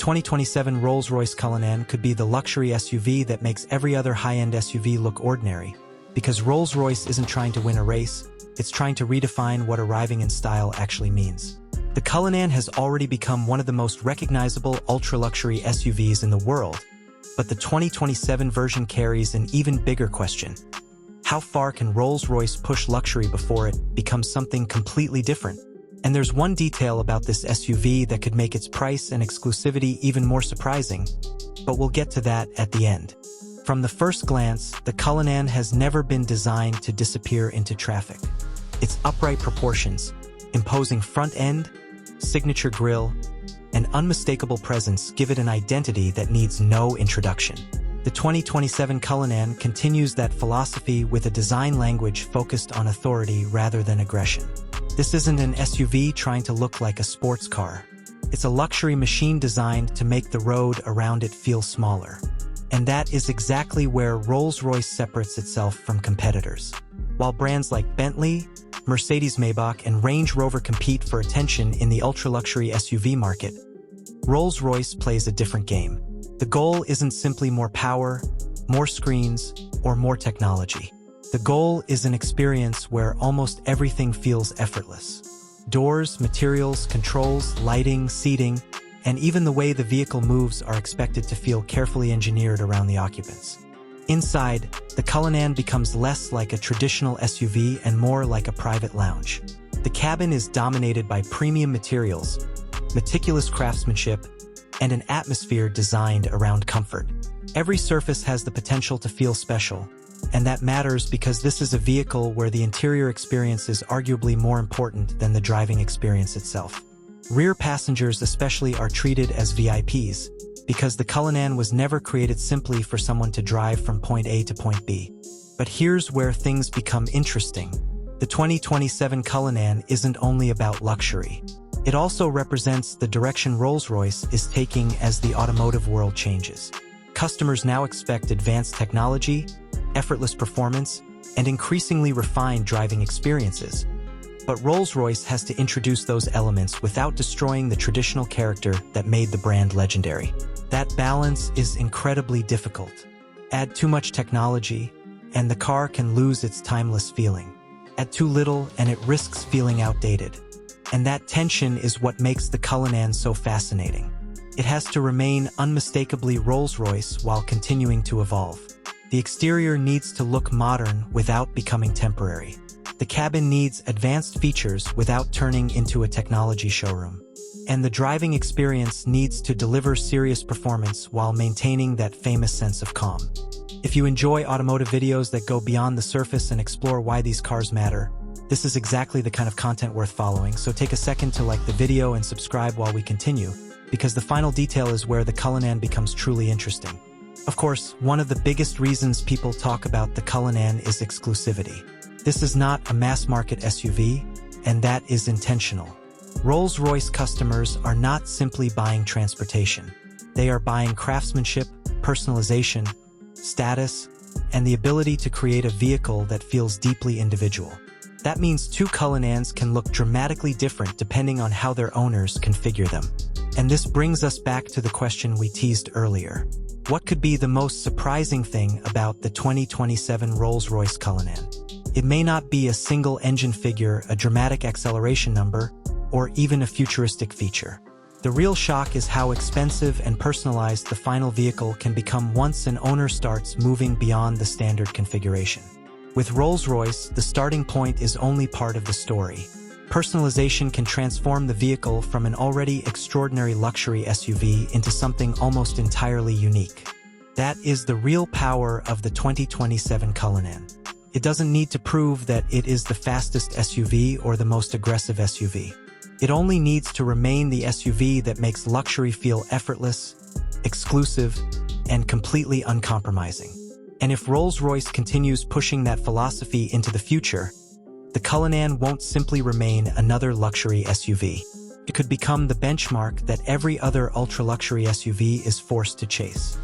2027 Rolls-Royce Cullinan could be the luxury SUV that makes every other high-end SUV look ordinary, because Rolls-Royce isn't trying to win a race, it's trying to redefine what arriving in style actually means. The Cullinan has already become one of the most recognizable ultra-luxury SUVs in the world, but the 2027 version carries an even bigger question. How far can Rolls-Royce push luxury before it becomes something completely different? And there's one detail about this SUV that could make its price and exclusivity even more surprising, but we'll get to that at the end. From the first glance, the Cullinan has never been designed to disappear into traffic. Its upright proportions, imposing front end, signature grille, and unmistakable presence give it an identity that needs no introduction. The 2027 Cullinan continues that philosophy with a design language focused on authority rather than aggression. This isn't an SUV trying to look like a sports car. It's a luxury machine designed to make the road around it feel smaller. And that is exactly where Rolls-Royce separates itself from competitors. While brands like Bentley, Mercedes-Maybach, and Range Rover compete for attention in the ultra-luxury SUV market, Rolls-Royce plays a different game. The goal isn't simply more power, more screens, or more technology. The goal is an experience where almost everything feels effortless. Doors, materials, controls, lighting, seating, and even the way the vehicle moves are expected to feel carefully engineered around the occupants. Inside, the Cullinan becomes less like a traditional SUV and more like a private lounge. The cabin is dominated by premium materials, meticulous craftsmanship, and an atmosphere designed around comfort. Every surface has the potential to feel special, and that matters because this is a vehicle where the interior experience is arguably more important than the driving experience itself. Rear passengers especially are treated as VIPs, because the Cullinan was never created simply for someone to drive from point A to point B. But here's where things become interesting. The 2027 Cullinan isn't only about luxury. It also represents the direction Rolls-Royce is taking as the automotive world changes. Customers now expect advanced technology, effortless performance, and increasingly refined driving experiences. But Rolls-Royce has to introduce those elements without destroying the traditional character that made the brand legendary. That balance is incredibly difficult. Add too much technology, and the car can lose its timeless feeling. Add too little, and it risks feeling outdated. And that tension is what makes the Cullinan so fascinating. It has to remain unmistakably Rolls-Royce while continuing to evolve. The exterior needs to look modern without becoming temporary. The cabin needs advanced features without turning into a technology showroom. And the driving experience needs to deliver serious performance while maintaining that famous sense of calm. If you enjoy automotive videos that go beyond the surface and explore why these cars matter, this is exactly the kind of content worth following, so take a second to like the video and subscribe while we continue, because the final detail is where the Cullinan becomes truly interesting. Of course, one of the biggest reasons people talk about the Cullinan is exclusivity. This is not a mass-market SUV, and that is intentional. Rolls-Royce customers are not simply buying transportation. They are buying craftsmanship, personalization, status, and the ability to create a vehicle that feels deeply individual. That means two Cullinans can look dramatically different depending on how their owners configure them. And this brings us back to the question we teased earlier. What could be the most surprising thing about the 2027 Rolls-Royce Cullinan? It may not be a single engine figure, a dramatic acceleration number, or even a futuristic feature. The real shock is how expensive and personalized the final vehicle can become once an owner starts moving beyond the standard configuration. With Rolls-Royce, the starting point is only part of the story. Personalization can transform the vehicle from an already extraordinary luxury SUV into something almost entirely unique. That is the real power of the 2027 Cullinan. It doesn't need to prove that it is the fastest SUV or the most aggressive SUV. It only needs to remain the SUV that makes luxury feel effortless, exclusive, and completely uncompromising. And if Rolls-Royce continues pushing that philosophy into the future, the Cullinan won't simply remain another luxury SUV. It could become the benchmark that every other ultra-luxury SUV is forced to chase.